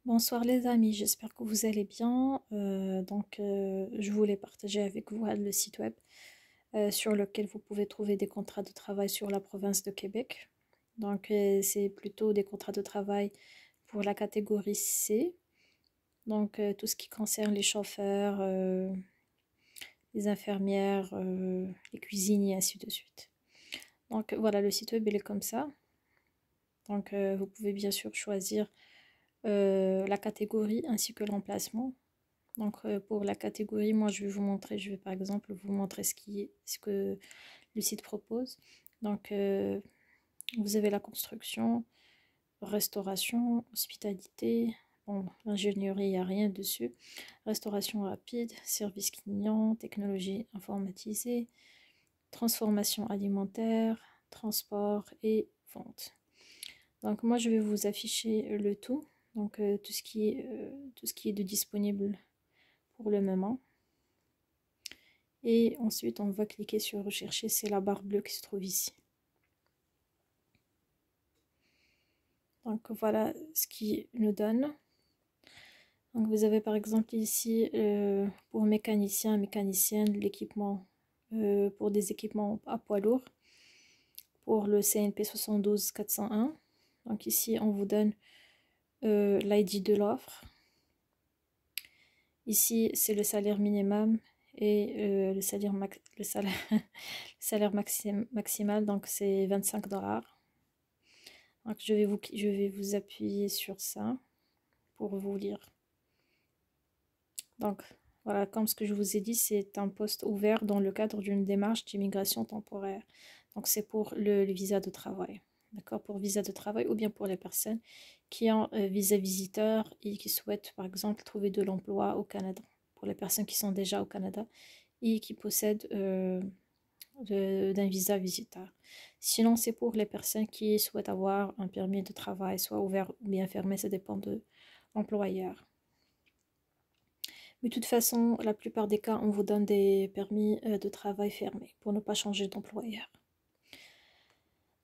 Bonsoir les amis, j'espère que vous allez bien. Je voulais partager avec vous le site web sur lequel vous pouvez trouver des contrats de travail sur la province de Québec. C'est plutôt des contrats de travail pour la catégorie C. Tout ce qui concerne les chauffeurs, les infirmières, les cuisiniers, ainsi de suite. Donc voilà, le site web il est comme ça. Vous pouvez bien sûr choisir la catégorie ainsi que l'emplacement. Pour la catégorie, moi je vais par exemple vous montrer ce que le site propose. Donc vous avez la construction, restauration, hospitalité, bon, l'ingénierie, il n'y a rien dessus. Restauration rapide, service client, technologie informatisée, transformation alimentaire, transport et vente. Donc moi je vais vous afficher le tout, tout ce qui est de disponible pour le moment. Et ensuite, on va cliquer sur rechercher, c'est la barre bleue qui se trouve ici. Donc voilà ce qui nous donne. Donc vous avez par exemple ici pour mécanicien, mécanicienne, l'équipement pour des équipements à poids lourd pour le CNP 72 401. Donc ici on vous donne l'ID de l'offre. Ici c'est le salaire minimum et le salaire maximal, donc c'est 25$. Donc je vais vous appuyer sur ça pour vous lire. Donc voilà, comme ce que je vous ai dit, c'est un poste ouvert dans le cadre d'une démarche d'immigration temporaire. Donc c'est pour le visa de travail. D'accord, pour visa de travail ou bien pour les personnes qui ont visa visiteur et qui souhaitent par exemple trouver de l'emploi au Canada. Pour les personnes qui sont déjà au Canada et qui possèdent d'un visa visiteur. Sinon, c'est pour les personnes qui souhaitent avoir un permis de travail, soit ouvert ou bien fermé, ça dépend de l'employeur. Mais de toute façon, la plupart des cas, on vous donne des permis de travail fermés pour ne pas changer d'employeur.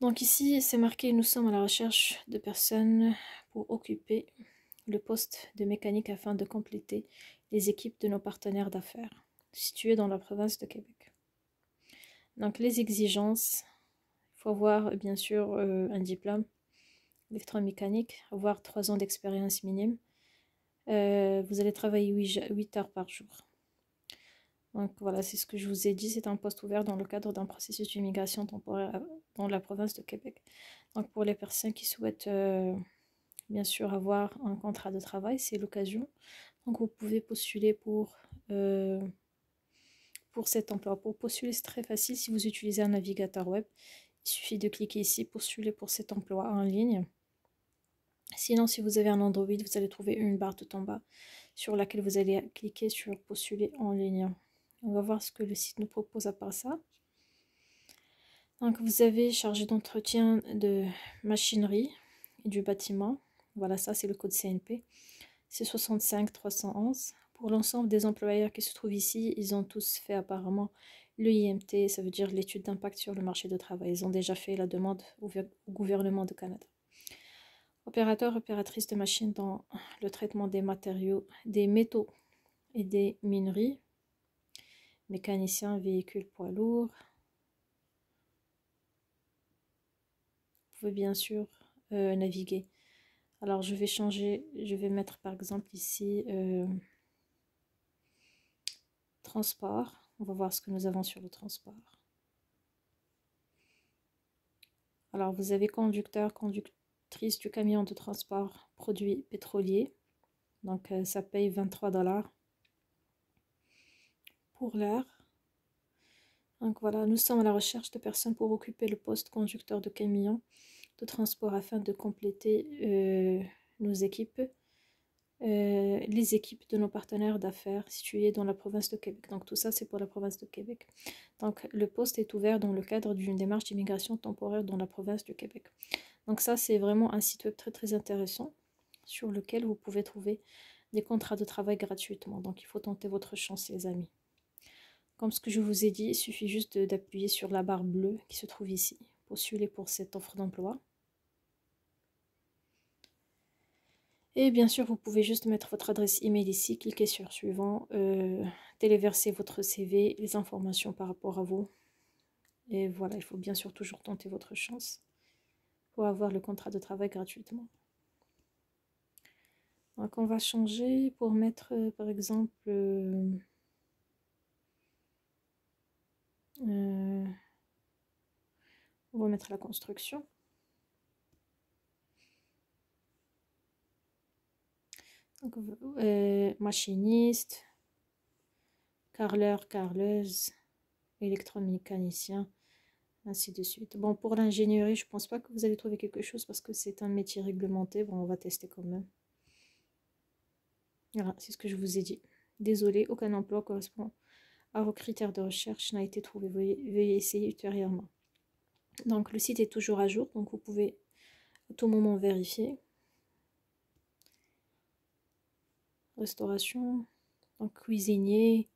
Donc ici, c'est marqué, nous sommes à la recherche de personnes pour occuper le poste de mécanique afin de compléter les équipes de nos partenaires d'affaires situés dans la province de Québec. Donc les exigences, il faut avoir bien sûr un diplôme électromécanique, avoir 3 ans d'expérience minime. Vous allez travailler 8 heures par jour. Donc voilà, c'est ce que je vous ai dit, c'est un poste ouvert dans le cadre d'un processus d'immigration temporaire dans la province de Québec. Donc pour les personnes qui souhaitent bien sûr avoir un contrat de travail, c'est l'occasion. Donc vous pouvez postuler pour cet emploi. Pour postuler, c'est très facile si vous utilisez un navigateur web. Il suffit de cliquer ici, postuler pour cet emploi en ligne. Sinon, si vous avez un Android, vous allez trouver une barre tout en bas sur laquelle vous allez cliquer sur postuler en ligne. On va voir ce que le site nous propose à part ça. Donc vous avez chargé d'entretien de machinerie et du bâtiment. Voilà, ça c'est le code CNP. C'est 65 311. Pour l'ensemble des employeurs qui se trouvent ici, ils ont tous fait apparemment le IMT, ça veut dire l'étude d'impact sur le marché de travail. Ils ont déjà fait la demande au gouvernement du Canada. Opérateur, opératrice de machines dans le traitement des matériaux, des métaux et des minerais. Mécanicien, véhicule, poids lourd. Vous pouvez bien sûr naviguer. Alors je vais changer, je vais mettre par exemple ici transport. On va voir ce que nous avons sur le transport. Alors vous avez conducteur, conductrice du camion de transport produits pétroliers. Donc ça paye 23$ pour l'heure. Donc voilà, nous sommes à la recherche de personnes pour occuper le poste conducteur de camion de transport afin de compléter nos équipes, les équipes de nos partenaires d'affaires situés dans la province de Québec. Donc tout ça c'est pour la province de Québec. Donc le poste est ouvert dans le cadre d'une démarche d'immigration temporaire dans la province de Québec. Donc ça c'est vraiment un site web très très intéressant sur lequel vous pouvez trouver des contrats de travail gratuitement. Donc il faut tenter votre chance les amis. Comme ce que je vous ai dit, il suffit juste d'appuyer sur la barre bleue qui se trouve ici. Postuler pour cette offre d'emploi. Et bien sûr, vous pouvez juste mettre votre adresse email ici, cliquez sur suivant, téléverser votre CV, les informations par rapport à vous. Et voilà, il faut bien sûr toujours tenter votre chance pour avoir le contrat de travail gratuitement. Donc on va changer pour mettre par exemple on va mettre la construction. Donc, machiniste, carreleur, carreleuse, électromécanicien, ainsi de suite. Bon, pour l'ingénierie, je pense pas que vous allez trouver quelque chose parce que c'est un métier réglementé. Bon, on va tester quand même. Voilà, c'est ce que je vous ai dit. Désolé, aucun emploi correspond à vos critères de recherche n'a été trouvé. Veuillez essayer ultérieurement. Donc, le site est toujours à jour, donc vous pouvez à tout moment vérifier. Restauration, donc cuisinier,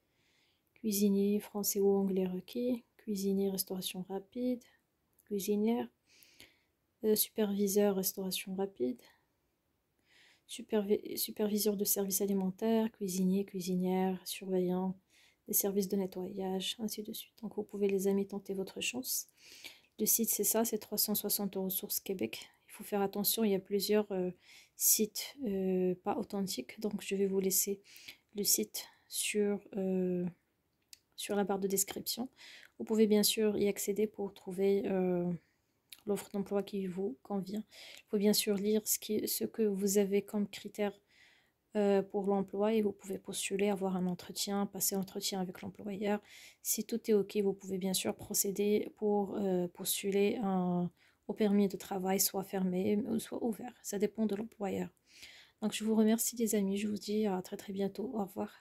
cuisinier français ou anglais requis, cuisinier restauration rapide, cuisinière, superviseur restauration rapide, superviseur de services alimentaires, cuisinier, cuisinière, surveillant, des services de nettoyage, ainsi de suite. Donc vous pouvez les amis tenter votre chance. Le site c'est ça, c'est 360 ressources Québec. Il faut faire attention, il y a plusieurs sites pas authentiques, donc je vais vous laisser le site sur la barre de description. Vous pouvez bien sûr y accéder pour trouver l'offre d'emploi qui vous convient. Il faut bien sûr lire ce que vous avez comme critère pour l'emploi et vous pouvez postuler, avoir un entretien, passer un entretien avec l'employeur. Si tout est OK, vous pouvez bien sûr procéder pour postuler au permis de travail, soit fermé ou soit ouvert. Ça dépend de l'employeur. Donc je vous remercie les amis, je vous dis à très très bientôt. Au revoir.